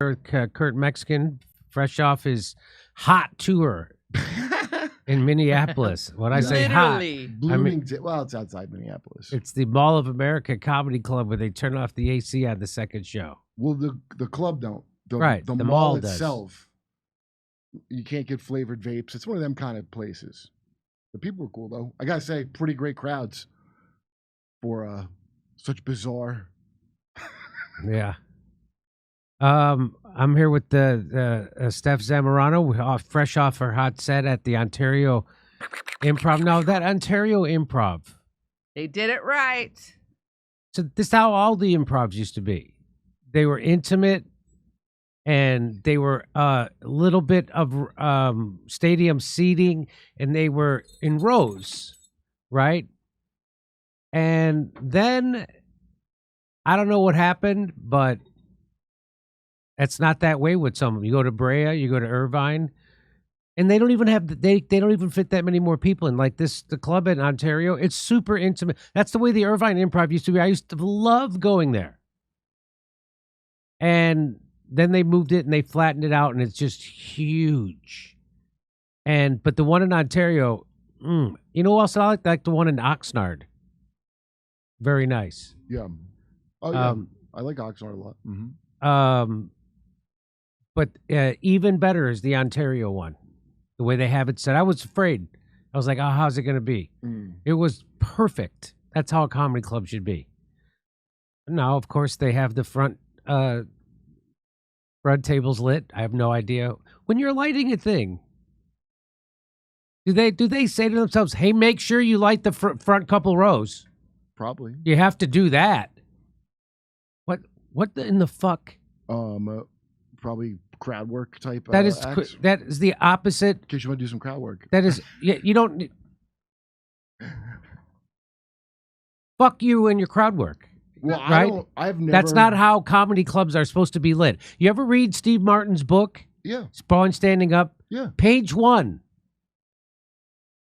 Kurt Mexican, fresh off his hot tour in Minneapolis. When I say hot, Bloomington. Well, it's outside Minneapolis. It's the Mall of America Comedy Club where they turn off the AC on the second show. Well, the club don't. Right. The mall itself, you can't get flavored vapes. It's one of them kind of places. The people were cool, though. I got to say, pretty great crowds for such bizarre. Yeah. I'm here with the Steph Zamorano, fresh off her hot set at the Ontario Improv. Now, that Ontario Improv. They did it right. So this is how all the improvs used to be. They were intimate, and they were a little bit of stadium seating, and they were in rows, right? And then, I don't know what happened, but it's not that way with some of them. You go to Brea, you go to Irvine, and they don't even have they don't even fit that many more people in. Like the club in Ontario, it's super intimate. That's the way the Irvine Improv used to be. I used to love going there. And then they moved it and they flattened it out, and it's just huge. But the one in Ontario, you know what else I like the one in Oxnard. Very nice. Yeah. Oh yeah. I like Oxnard a lot. Mm-hmm. But even better is the Ontario one. The way they have it set. I was afraid. I was like, oh, how's it going to be? It was perfect. That's how a comedy club should be. Now, of course, they have the front tables lit. I have no idea. When you're lighting a thing, do they say to themselves, hey, make sure you light the front couple rows? Probably. You have to do that. What in the fuck? Probably crowd work type. That is acts. That is the opposite. In case you want to do some crowd work. That is you don't. Fuck you and your crowd work. Well, right? I've never. That's not how comedy clubs are supposed to be lit. You ever read Steve Martin's book? Yeah. Spawn Standing Up. Yeah. Page 1.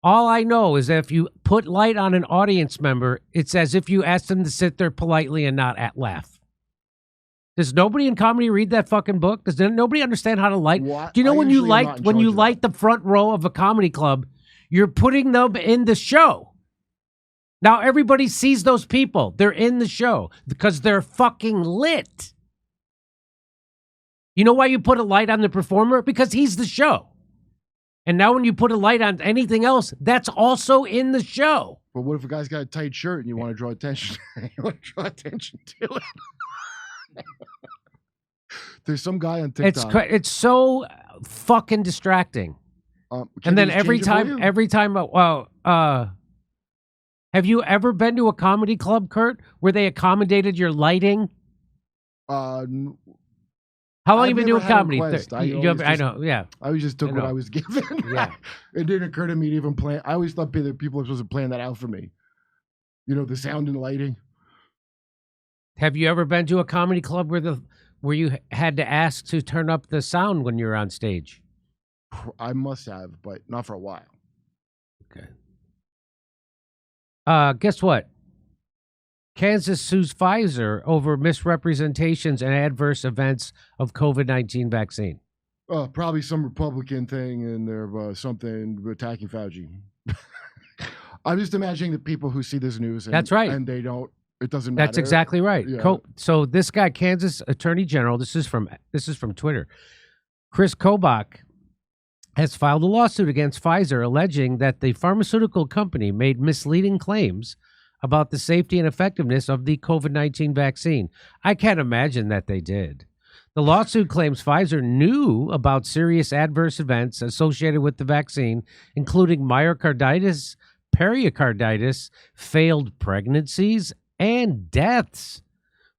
All I know is that if you put light on an audience member, it's as if you asked them to sit there politely and not laugh. Does nobody in comedy read that fucking book? Does nobody understand how to light? What? Do you know when you light the front row of a comedy club, you're putting them in the show. Now everybody sees those people. They're in the show because they're fucking lit. You know why you put a light on the performer? Because he's the show. And now when you put a light on anything else, that's also in the show. But what if a guy's got a tight shirt and you want to draw attention? You want to draw attention to it. There's some guy on TikTok. It's so fucking distracting. And then every time, have you ever been to a comedy club, Kurt, where they accommodated your lighting? How long have you been doing comedy? I know, yeah. I always just took what I was given. Yeah. It didn't occur to me to even plan. I always thought that people were supposed to plan that out for me. You know, the sound and lighting. Have you ever been to a comedy club where you had to ask to turn up the sound when you're on stage? I must have, but not for a while. Okay. Guess what? Kansas sues Pfizer over misrepresentations and adverse events of COVID-19 vaccine. Probably some Republican thing, and they're something attacking Fauci. I'm just imagining the people who see this news. That's right. And they don't. It doesn't matter. That's exactly right. Yeah. So this guy, Kansas Attorney General, this is from Twitter. Chris Kobach has filed a lawsuit against Pfizer alleging that the pharmaceutical company made misleading claims about the safety and effectiveness of the COVID-19 vaccine. I can't imagine that they did. The lawsuit claims Pfizer knew about serious adverse events associated with the vaccine, including myocarditis, pericarditis, failed pregnancies, and deaths.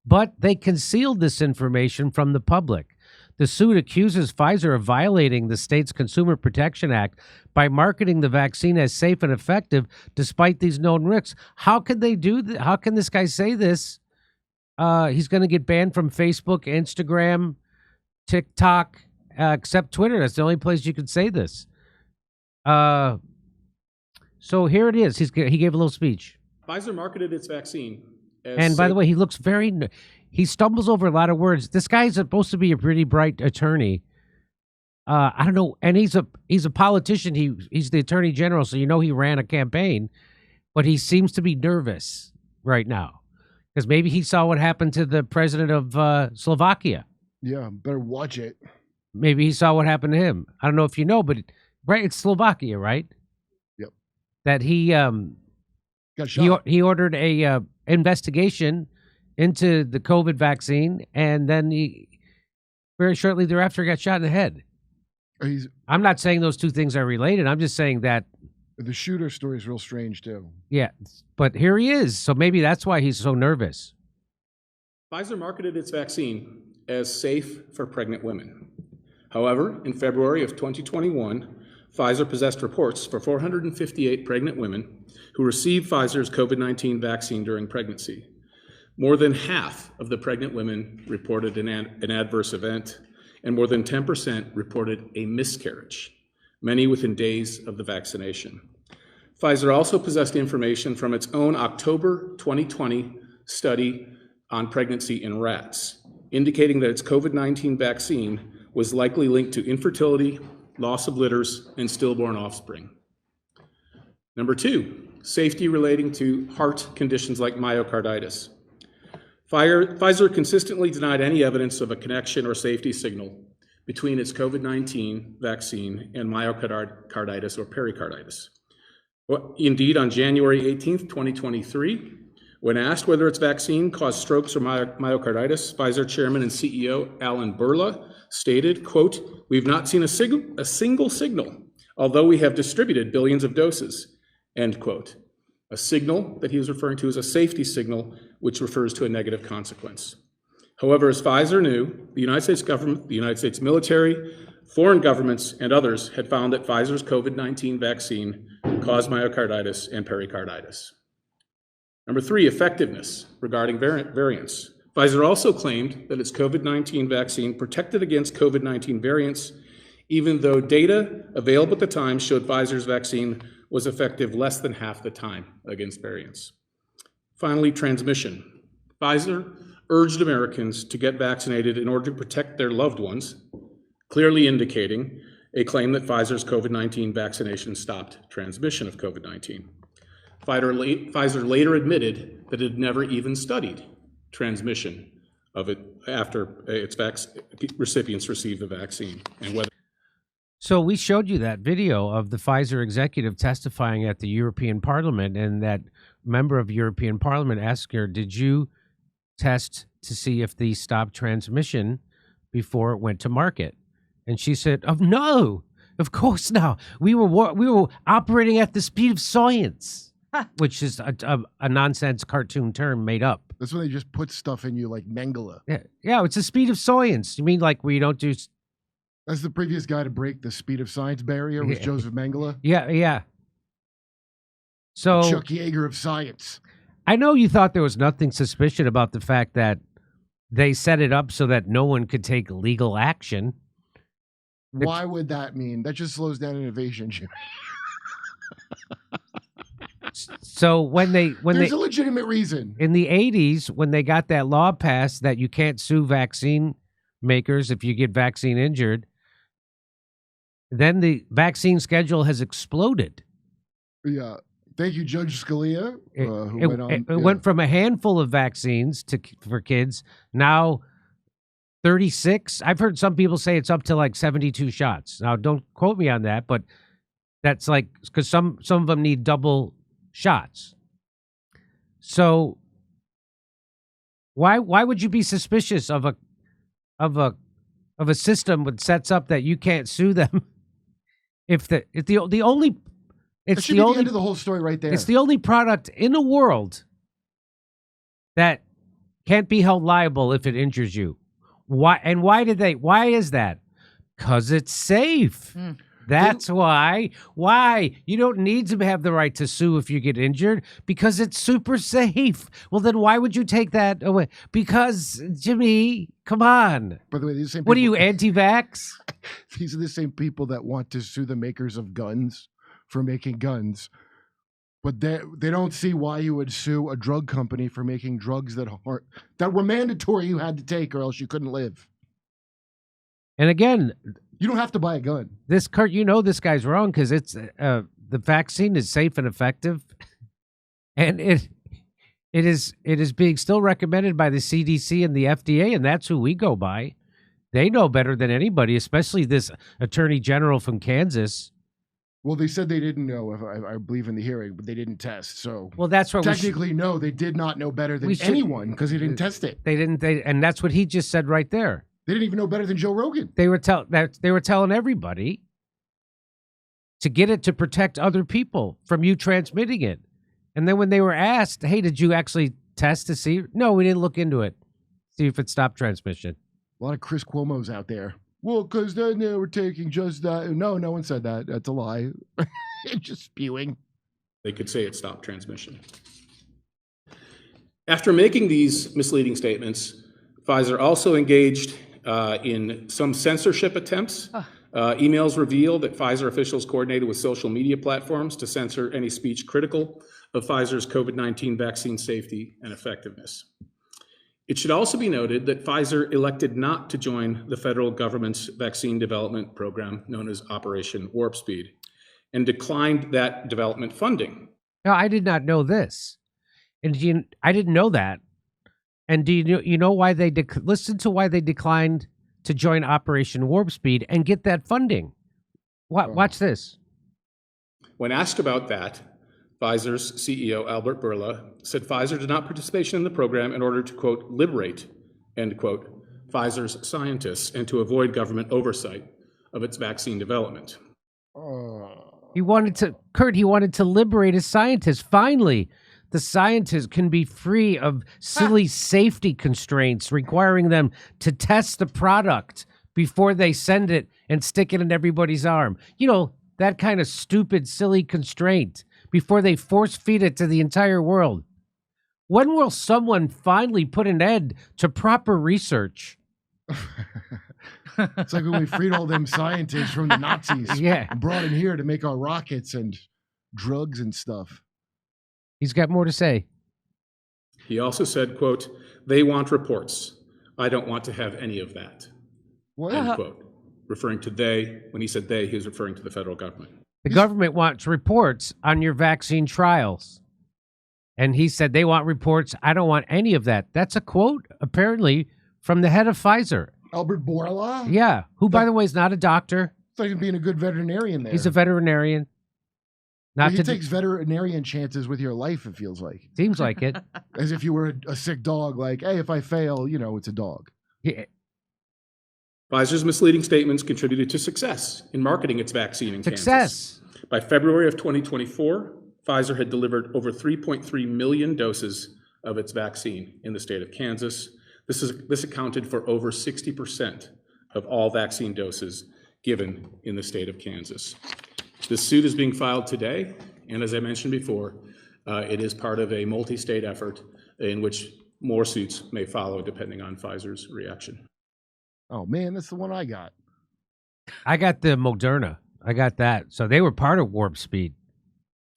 But they concealed this information from the public. The suit accuses Pfizer of violating the state's Consumer Protection Act by marketing the vaccine as safe and effective despite these known risks. How could they do that? How can this guy say this? He's going to get banned from Facebook, Instagram, TikTok, except Twitter. That's the only place you could say this. So here it is. He gave a little speech. Pfizer marketed its vaccine as and by the way, he looks very... he stumbles over a lot of words. This guy's supposed to be a pretty bright attorney. I don't know, and he's a politician. He's the attorney general, so you know he ran a campaign, but he seems to be nervous right now because maybe he saw what happened to the president of Slovakia. Yeah, better watch it. Maybe he saw what happened to him. I don't know if you know, but right, it's Slovakia, right? Yep. That he Got shot. he ordered a investigation into the COVID vaccine, and then he very shortly thereafter got shot in the head. I'm not saying those two things are related. I'm just saying that the shooter story is real strange too. Yeah, but here he is. So maybe that's why he's so nervous. Pfizer marketed its vaccine as safe for pregnant women. However, in February of 2021, Pfizer possessed reports for 458 pregnant women who received Pfizer's COVID-19 vaccine during pregnancy. More than half of the pregnant women reported an adverse event, and more than 10% reported a miscarriage, many within days of the vaccination. Pfizer also possessed information from its own October 2020 study on pregnancy in rats, indicating that its COVID-19 vaccine was likely linked to infertility, loss of litters, and stillborn offspring. Number two, safety relating to heart conditions like myocarditis. Pfizer consistently denied any evidence of a connection or safety signal between its COVID-19 vaccine and myocarditis or pericarditis. Indeed, on January 18th, 2023, when asked whether its vaccine caused strokes or myocarditis, Pfizer chairman and CEO Alan Burla stated, quote, "We've not seen a single signal, although we have distributed billions of doses," end quote. A signal that he was referring to as a safety signal, which refers to a negative consequence. However, as Pfizer knew, the United States government, the United States military, foreign governments, and others had found that Pfizer's COVID-19 vaccine caused myocarditis and pericarditis. Number three, effectiveness regarding variants. Pfizer also claimed that its COVID-19 vaccine protected against COVID-19 variants, even though data available at the time showed Pfizer's vaccine was effective less than half the time against variants. Finally, transmission. Pfizer urged Americans to get vaccinated in order to protect their loved ones, clearly indicating a claim that Pfizer's COVID-19 vaccination stopped transmission of COVID-19. Pfizer later admitted that it had never even studied transmission of it after its recipients received the vaccine, and whether. So we showed you that video of the Pfizer executive testifying at the European Parliament, and that member of European Parliament asked her, "Did you test to see if these stopped transmission before it went to market?" And she said, "Oh no, of course not. We were operating at the speed of science." Which is a nonsense cartoon term made up. That's when they just put stuff in you like Mengele. Yeah, it's the speed of science. You mean like we don't do... That's the previous guy to break the speed of science barrier was Joseph Mengele. Yeah. So Chuck Yeager of science. I know you thought there was nothing suspicious about the fact that they set it up so that no one could take legal action. Why would that mean? That just slows down innovation, Jimmy. So when there's a legitimate reason. In the 80s, when they got that law passed that you can't sue vaccine makers if you get vaccine injured, then the vaccine schedule has exploded. Yeah. Thank you, Judge Scalia. It went from a handful of vaccines for kids, now 36. I've heard some people say it's up to like 72 shots. Now, don't quote me on that, but that's like, because some of them need double shots. So why would you be suspicious of a system that sets up that you can't sue them if the only it's the only end of the whole story right there. It's the only product in the world that can't be held liable if it injures you. Why is that? Because it's safe. That's why. Why? You don't need to have the right to sue if you get injured because it's super safe. Well, then why would you take that away? Because, Jimmy, come on. By the way, these same people, what are you, anti-vax? These are the same people that want to sue the makers of guns for making guns, But they don't see why you would sue a drug company for making drugs that were mandatory you had to take or else you couldn't live. And again, you don't have to buy a gun. This Kurt, this guy's wrong because it's the vaccine is safe and effective, and it is being still recommended by the CDC and the FDA, and that's who we go by. They know better than anybody, especially this attorney general from Kansas. Well, they said they didn't know, I believe, in the hearing, but they didn't test. So, well, that's what technically, no, they did not know better than anyone because they didn't test it. They didn't, and that's what he just said right there. They didn't even know better than Joe Rogan. They were telling everybody to get it to protect other people from you transmitting it. And then when they were asked, "Hey, did you actually test to see?" No, we didn't look into it. See if it stopped transmission. A lot of Chris Cuomo's out there. Well, because then they were taking just that. No one said that. That's a lie. Just spewing. They could say it stopped transmission. After making these misleading statements, Pfizer also engaged in some censorship attempts. Emails reveal that Pfizer officials coordinated with social media platforms to censor any speech critical of Pfizer's COVID-19 vaccine safety and effectiveness. It should also be noted that Pfizer elected not to join the federal government's vaccine development program known as Operation Warp Speed and declined that development funding. No, I did not know this. And I didn't know that. And do you know why they listen to why they declined to join Operation Warp Speed and get that funding? Watch this. When asked about that, Pfizer's CEO, Albert Bourla, said Pfizer did not participate in the program in order to, quote, liberate, end quote, Pfizer's scientists and to avoid government oversight of its vaccine development. He wanted to liberate his scientists. Finally, the scientists can be free of silly safety constraints requiring them to test the product before they send it and stick it in everybody's arm. That kind of stupid, silly constraint. Before they force feed it to the entire world. When will someone finally put an end to proper research? It's like when we freed all them scientists from the Nazis. And brought them here to make our rockets and drugs and stuff. He's got more to say. He also said, quote, they want reports. I don't want to have any of that. What? End quote. Referring to they, when he said they, he was referring to the federal government. The government wants reports on your vaccine trials. And he said they want reports. I don't want any of that. That's a quote, apparently, from the head of Pfizer. Albert Bourla? Yeah, who, by the way, is not a doctor. It's like being a good veterinarian there. He's a veterinarian. He takes veterinarian chances with your life, it feels like. Seems like it. As if you were a sick dog, like, hey, if I fail, it's a dog. Yeah. Pfizer's misleading statements contributed to success in marketing its vaccine in Kansas. By February of 2024, Pfizer had delivered over 3.3 million doses of its vaccine in the state of Kansas. This accounted for over 60% of all vaccine doses given in the state of Kansas. This suit is being filed today, and as I mentioned before, it is part of a multi-state effort in which more suits may follow depending on Pfizer's reaction. Oh, man, that's the one I got. I got the Moderna. I got that. So they were part of Warp Speed.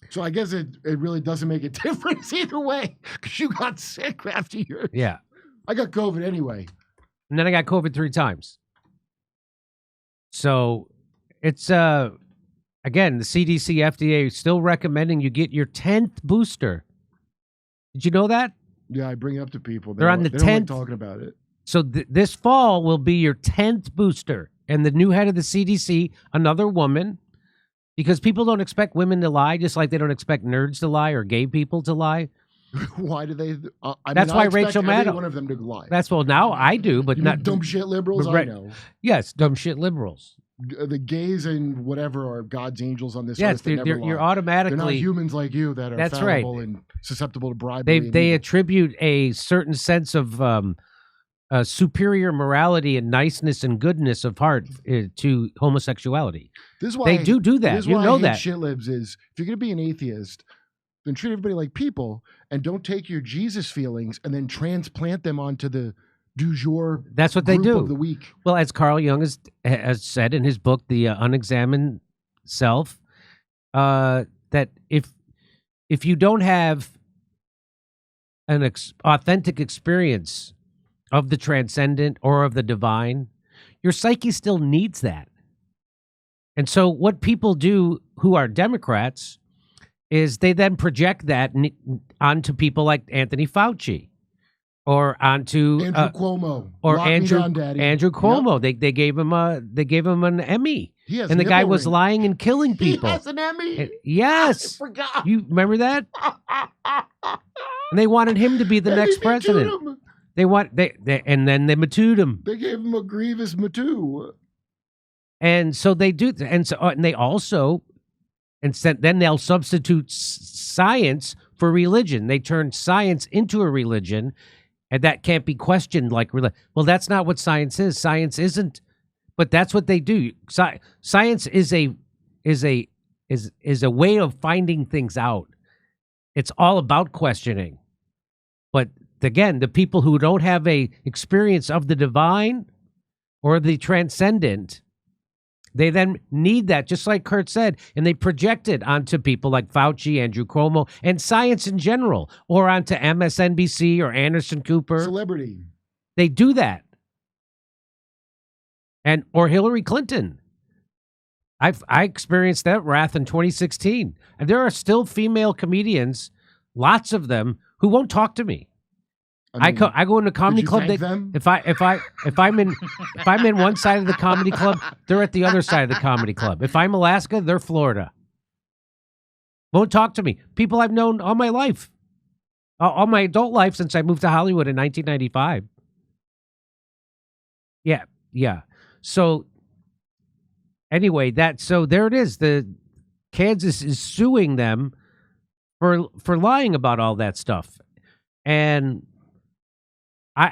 So I guess it really doesn't make a difference either way because you got sick after yours. Yeah. I got COVID anyway. And then I got COVID 3 times. So it's, again, the CDC, FDA is still recommending you get your 10th booster. Did you know that? Yeah, I bring it up to people. They're on the 10th. They don't like talking about it. So this fall will be your 10th booster. And the new head of the CDC, another woman, because people don't expect women to lie, just like they don't expect nerds to lie or gay people to lie. Why do they? That's why Rachel Maddow. One of them to lie. Now I do, but not dumb shit liberals. I know. Yes, dumb shit liberals. The gays and whatever are God's angels on this earth. Yes, you're automatically. They're not humans like you that are fallible and susceptible to bribery. They attribute a certain sense of superior morality and niceness and goodness of heart to homosexuality. This is why they do that. This is why I hate shit libs is if you're going to be an atheist, then treat everybody like people and don't take your Jesus feelings and then transplant them onto the du jour. That's what they do. Of the week. Well, as Carl Jung has said in his book, The Unexamined Self, that if if you don't have an authentic experience of the transcendent or of the divine, your psyche still needs that. And so what people do who are Democrats is they then project that onto people like Anthony Fauci or onto Andrew Cuomo or Lock me Andrew down, Daddy. Andrew Cuomo. Yep. They gave him an Emmy. He has And the an guy nipple was ring. lying and killing people. He has an Emmy. Yes. I forgot. You remember that? And they wanted him to be the And next he president. matured him. They and then they matured him. They gave him a grievous matu. And so they do, and they also, then they'll substitute science for religion. They turn science into a religion, and that can't be questioned. Like, well, that's not what science is. Science isn't, but that's what they do. Science is a way of finding things out. It's all about questioning. But again, the people who don't have a experience of the divine or the transcendent, they then need that, just like Kurt said, and they project it onto people like Fauci, Andrew Cuomo, and science in general, or onto MSNBC or Anderson Cooper. Celebrity. They do that. Or Hillary Clinton. I experienced that wrath in 2016. And there are still female comedians, lots of them, who won't talk to me. I go into comedy club. If I'm in one side of the comedy club, they're at the other side of the comedy club. If I'm Alaska, they're Florida. Won't talk to me. People I've known all my life, all my adult life since I moved to Hollywood in 1995. Yeah. So anyway, there it is. The Kansas is suing them for lying about all that stuff, and.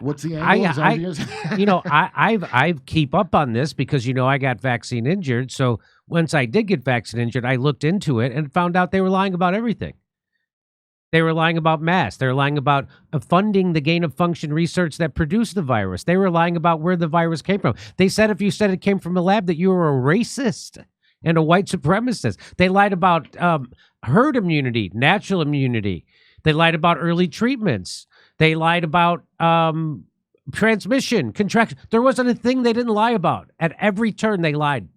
What's the angle? I keep up on this because, I got vaccine injured. So once I did get vaccine injured, I looked into it and found out they were lying about everything. They were lying about masks. They were lying about funding the gain of function research that produced the virus. They were lying about where the virus came from. They said if you said it came from a lab that you were a racist and a white supremacist. They lied about herd immunity, natural immunity. They lied about early treatments. They lied about transmission, contraction. There wasn't a thing they didn't lie about. At every turn, they lied.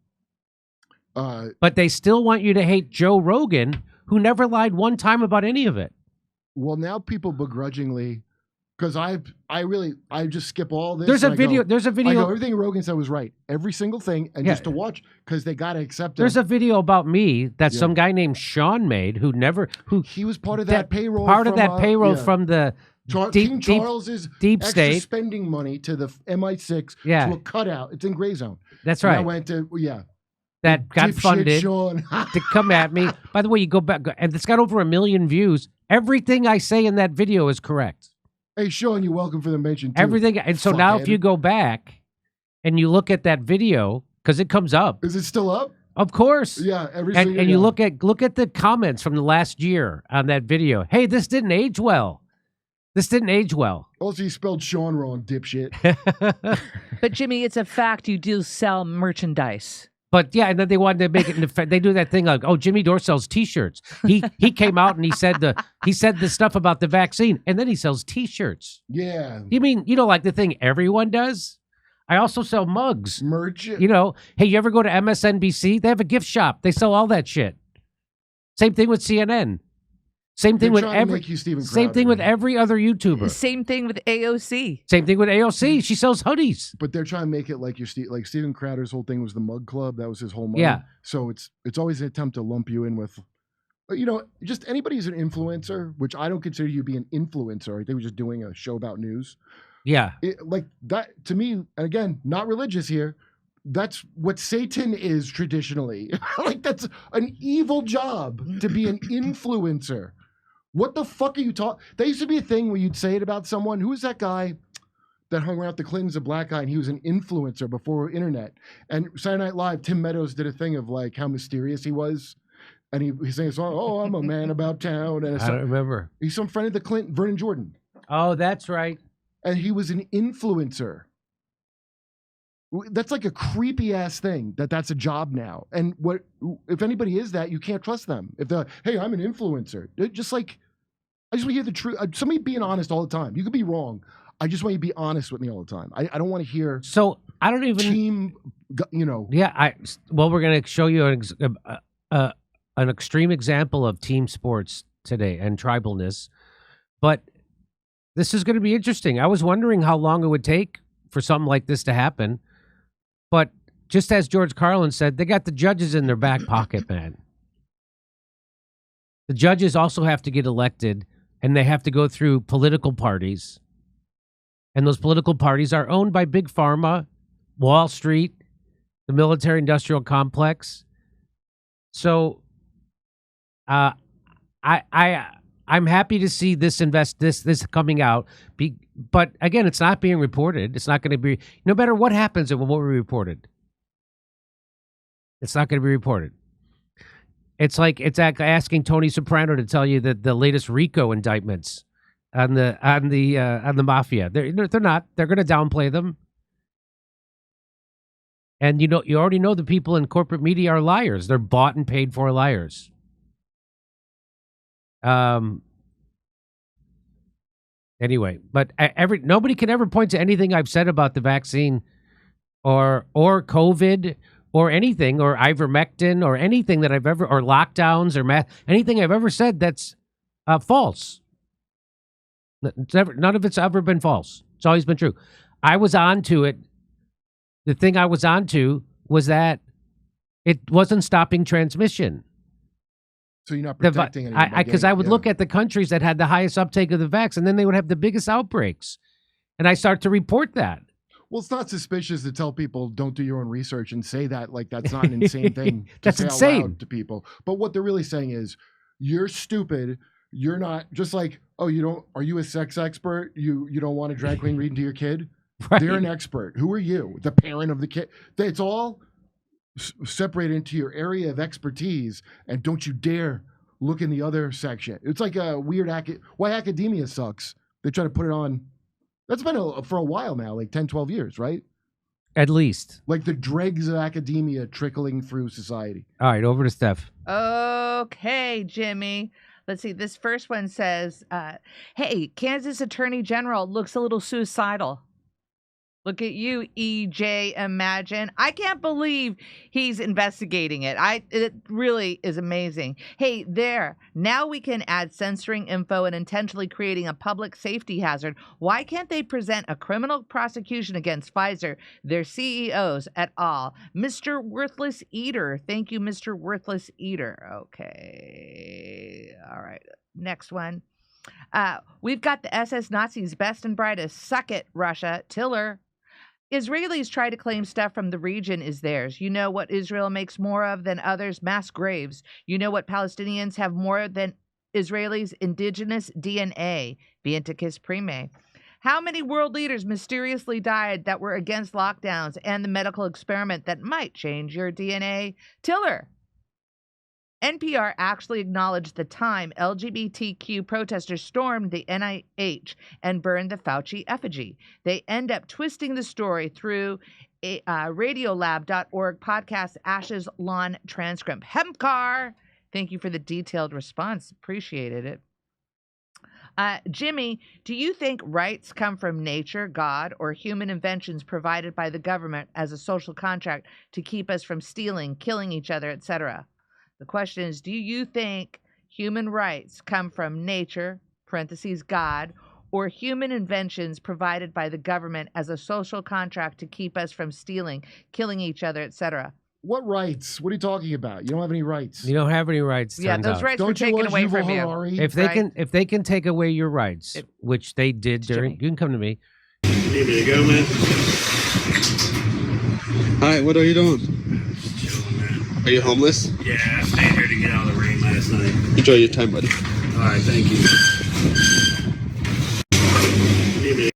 But they still want you to hate Joe Rogan, who never lied one time about any of it. Well, now people begrudgingly, because I just skip all this. There's a video. I go, everything Rogan said was right. Every single thing, and just to watch, because they got to accept it. There's a video about me that some guy named Sean made, who he was part of that payroll. From the King Charles's deep extra state spending money to the MI6 to a cutout. It's in gray zone. That's right. And I went to that got funded to come at me. By the way, you go back and it's got over 1 million views. Everything I say in that video is correct. Hey, Sean, you're welcome for the mention too. Everything, and so now if you go back and you look at that video, because it comes up. Is it still up? Of course. Yeah, and you look at the comments from the last year on that video. Hey, this didn't age well. This didn't age well. Also, you spelled Sean wrong, dipshit. But Jimmy, it's a fact you do sell merchandise. But yeah, and then they wanted to make it. They do that thing like, oh, Jimmy Dore sells T-shirts. He came out and he said the stuff about the vaccine, and then he sells T-shirts. Yeah. You mean like the thing everyone does? I also sell mugs. Merch. Hey, you ever go to MSNBC? They have a gift shop. They sell all that shit. Same thing with CNN. Same thing with every other YouTuber. Same thing with AOC. Same thing with AOC. She sells hoodies. But they're trying to make it like like Steven Crowder's whole thing was the mug club. That was his whole money. Yeah. So it's always an attempt to lump you in with, just anybody who's an influencer, which I don't consider you to be an influencer. I think we're just doing a show about news. Yeah. Like that to me, and again, not religious here. That's what Satan is traditionally. Like that's an evil job to be an influencer. What the fuck are you talking? There used to be a thing where you'd say it about someone. Who was that guy that hung around the Clintons, a black guy, and he was an influencer before internet? And Saturday Night Live, Tim Meadows did a thing of like how mysterious he was. And he sang a song, "Oh, I'm a man about town." And I don't remember. He's some friend of the Clinton, Vernon Jordan. Oh, that's right. And he was an influencer. That's like a creepy ass thing that's a job now. And what if anybody is that, you can't trust them. If they're, hey, I'm an influencer. Just like, I just want to hear the truth. Somebody being honest all the time. You could be wrong. I just want you to be honest with me all the time. I don't want to hear. So I don't even team. You know. Yeah. We're going to show you an extreme example of team sports today and tribalness, but this is going to be interesting. I was wondering how long it would take for something like this to happen. But just as George Carlin said, they got the judges in their back pocket, man. The judges also have to get elected, and they have to go through political parties. And those political parties are owned by Big Pharma, Wall Street, the military-industrial complex. So I'm happy to see this coming out. But again, it's not being reported. It's not going to be, no matter what happens, it won't be reported. It's not going to be reported. It's like asking Tony Soprano to tell you that the latest RICO indictments on the mafia. They're not. They're going to downplay them. And you already know the people in corporate media are liars. They're bought and paid for liars. Anyway, but nobody can ever point to anything I've said about the vaccine or COVID or anything or ivermectin or anything that I've ever, or lockdowns or anything I've ever said that's false. None of it's ever been false. It's always been true. I was on to it. The thing I was on to was that it wasn't stopping transmission. So you're not protecting anyone. Because I would look at the countries that had the highest uptake of the vax, and then they would have the biggest outbreaks. And I start to report that. Well, it's not suspicious to tell people don't do your own research and say that like that's not an insane thing to That's say insane. out loud to people. But what they're really saying is you're stupid. You're not just like, oh, are you a sex expert? You don't want a drag queen reading to your kid? Right. They're an expert. Who are you? The parent of the kid. It's all separated into your area of expertise, and don't you dare look in the other section. It's like a weird why academia sucks. They try to put it on. That's been for a while now, like 10, 12 years, right? At least. Like the dregs of academia trickling through society. All right, over to Steph. Okay, Jimmy. Let's see. This first one says, hey, Kansas Attorney General looks a little suicidal. Look at you, EJ Imagine. I can't believe he's investigating it. It really is amazing. Hey, there. Now we can add censoring info and intentionally creating a public safety hazard. Why can't they present a criminal prosecution against Pfizer, their CEOs et al.? Mr. Worthless Eater. Thank you, Mr. Worthless Eater. Okay. All right. Next one. We've got the SS Nazis' best and brightest. Suck it, Russia. Tiller. Israelis try to claim stuff from the region is theirs. You know what Israel makes more of than others? Mass graves. You know what Palestinians have more than Israelis? Indigenous DNA. Vienticus prime. How many world leaders mysteriously died that were against lockdowns and the medical experiment that might change your DNA? Tiller. NPR actually acknowledged the time LGBTQ protesters stormed the NIH and burned the Fauci effigy. They end up twisting the story through a Radiolab.org podcast Ashes Lawn transcript. Hempcar, thank you for the detailed response. Appreciated it. Jimmy, do you think rights come from nature, God, or human inventions provided by the government as a social contract to keep us from stealing, killing each other, etc.? The question is, do you think human rights come from nature, parentheses God, or human inventions provided by the government as a social contract to keep us from stealing, killing each other, etc.? What rights? What are you talking about? You don't have any rights. You don't have any rights. Yeah, those out. rights Don't were taken away from you. Harari? If they can take away your rights, which they did during, you can come to me. Give me to go, man. Hi, what are you doing? Chilling, man. Are you homeless? Yeah, I stayed here to get out of the rain last night. Enjoy your time, buddy. All right, thank you. Give me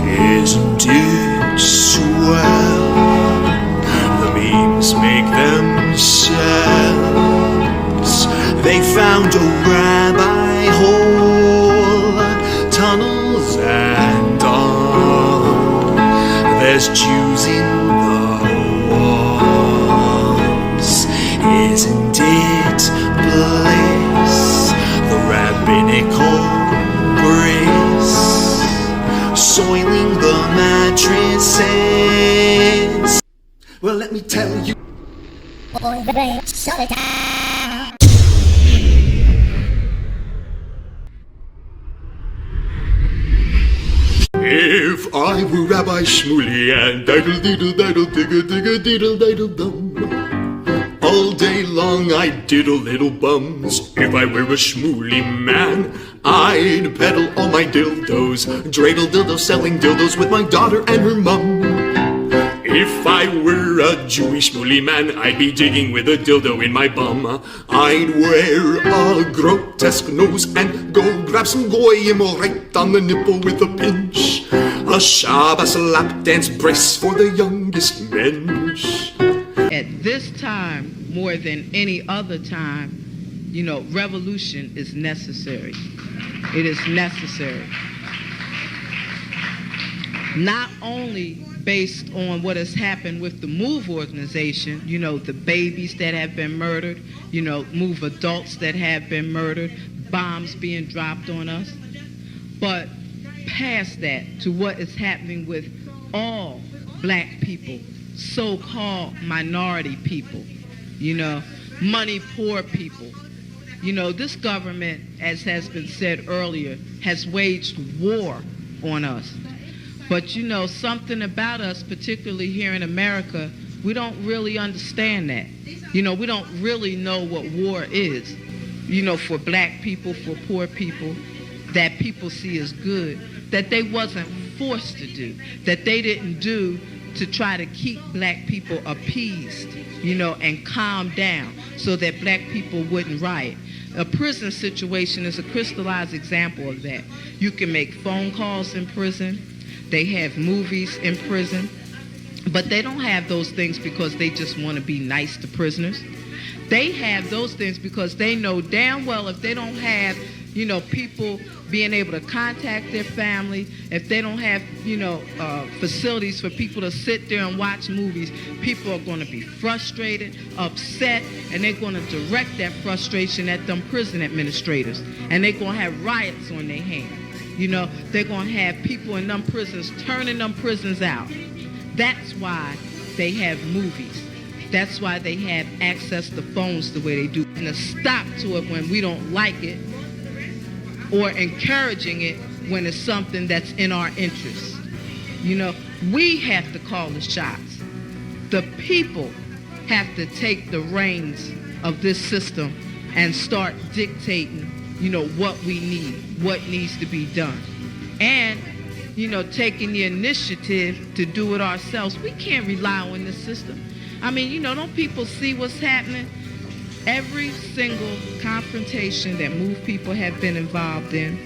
Isn't it swell? The memes make themselves. They found a rabbi hole, tunnels and all. There's Jews in the walls. Isn't it bliss? The rabbinical grace soiling the mattresses. Well, let me tell you. If I were Rabbi Shmuley and diddle diddle diddle digga digga diddle diddle dum, all day long I'd diddle little bums. If I were a Shmuley man, I'd peddle all my dildos, dreidel dildos, selling dildos with my daughter and her mum. If I were a Jewish Shmuley man, I'd be digging with a dildo in my bum. I'd wear a grotesque nose and go grab some goyim right on the nipple with a pinch. A Shabbos lap dance brace for the youngest mensch. At this time, more than any other time, you know, revolution is necessary. It is necessary. Not only based on what has happened with the MOVE organization, you know, the babies that have been murdered, you know, MOVE adults that have been murdered, bombs being dropped on us, but past that to what is happening with all black people, so-called minority people, you know, money poor people. You know, this government, as has been said earlier, has waged war on us. But you know, something about us, particularly here in America, we don't really understand that. You know, we don't really know what war is. You know, for black people, for poor people, that people see as good, that they wasn't forced to do, that they didn't do to try to keep black people appeased, you know, and calm down so that black people wouldn't riot. A prison situation is a crystallized example of that. You can make phone calls in prison. They have movies in prison. But they don't have those things because they just want to be nice to prisoners. They have those things because they know damn well if they don't have, you know, people being able to contact their family, if they don't have, you know, facilities for people to sit there and watch movies, people are going to be frustrated, upset, and they're going to direct that frustration at them prison administrators. And they're going to have riots on their hands. You know, they're going to have people in them prisons turning them prisons out. That's why they have movies. That's why they have access to phones the way they do. And a stop to it when we don't like it, or encouraging it when it's something that's in our interest. You know, we have to call the shots. The people have to take the reins of this system and start dictating, you know, what we need, what needs to be done. And, you know, taking the initiative to do it ourselves. We can't rely on this system. I mean, you know, don't people see what's happening? Every single confrontation that MOVE people have been involved in,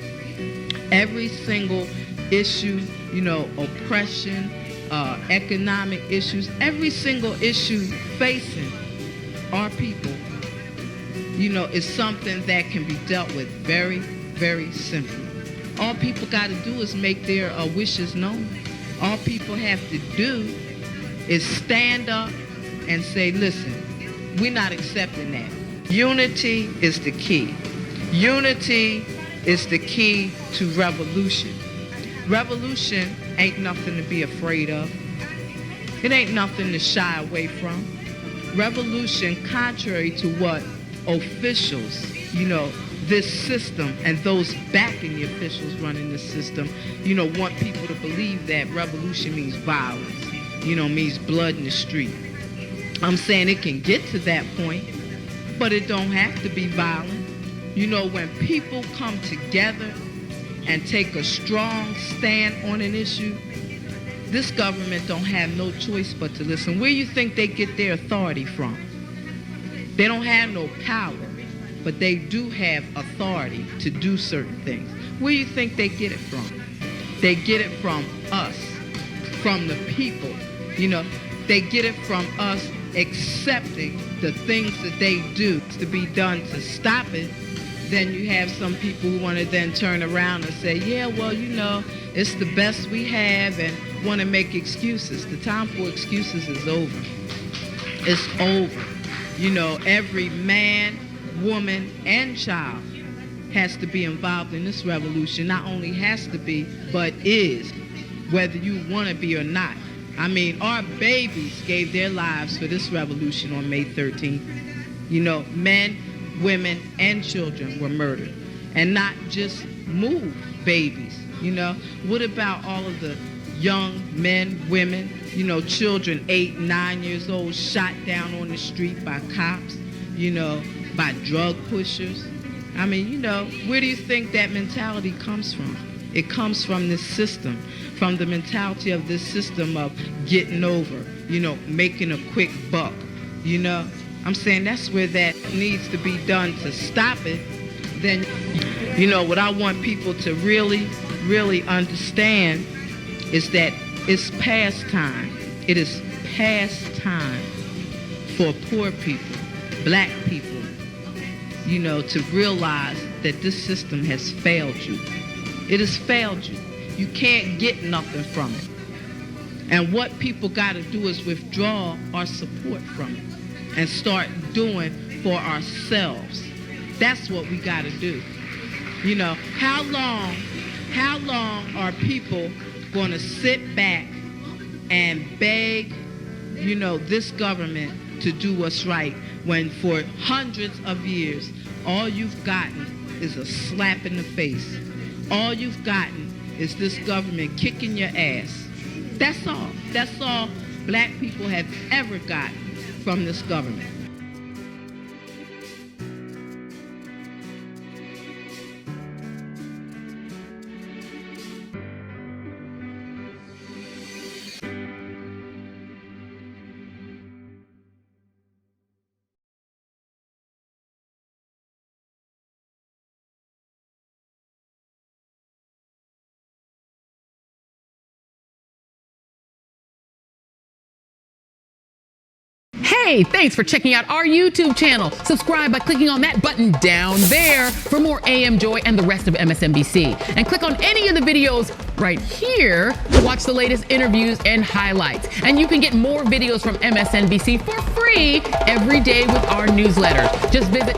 every single issue, you know, oppression, economic issues, every single issue facing our people, you know, is something that can be dealt with very, very simply. All people got to do is make their wishes known. All people have to do is stand up and say, listen, we're not accepting that. Unity is the key. Unity is the key to revolution. Revolution ain't nothing to be afraid of. It ain't nothing to shy away from. Revolution, contrary to what officials, this system and those backing the officials running this system, want people to believe that revolution means violence, means blood in the street. I'm saying it can get to that point, but it don't have to be violent. When people come together and take a strong stand on an issue, this government don't have no choice but to listen. Where you think they get their authority from? They don't have no power, but they do have authority to do certain things. Where you think they get it from? They get it from us, from the people. They get it from us accepting the things that they do to be done to stop it. Then you have some people who want to then turn around and say, yeah, well, it's the best we have, and want to make excuses. The time for excuses is over. It's over. Every man, woman, and child has to be involved in this revolution. Not only has to be, but is, whether you want to be or not. I mean, our babies gave their lives for this revolution on May 13th. Men, women, and children were murdered. And not just move babies. What about all of the young men, women, children 8, 9 years old shot down on the street by cops, by drug pushers? I mean, where do you think that mentality comes from? It comes from this system, from the mentality of this system of getting over, making a quick buck, I'm saying that's where that needs to be done to stop it. Then, what I want people to really, really understand is that it's past time. It is past time for poor people, black people, to realize that this system has failed you. It has failed you. You can't get nothing from it. And what people got to do is withdraw our support from it and start doing for ourselves. That's what we got to do. How long are people going to sit back and beg, this government to do what's right, when for hundreds of years, all you've gotten is a slap in the face. All you've gotten is this government kicking your ass. That's all. That's all black people have ever gotten from this government. Hey, thanks for checking out our YouTube channel. Subscribe by clicking on that button down there for more AM Joy and the rest of MSNBC. And click on any of the videos right here to watch the latest interviews and highlights. And you can get more videos from MSNBC for free every day with our newsletters. Just visit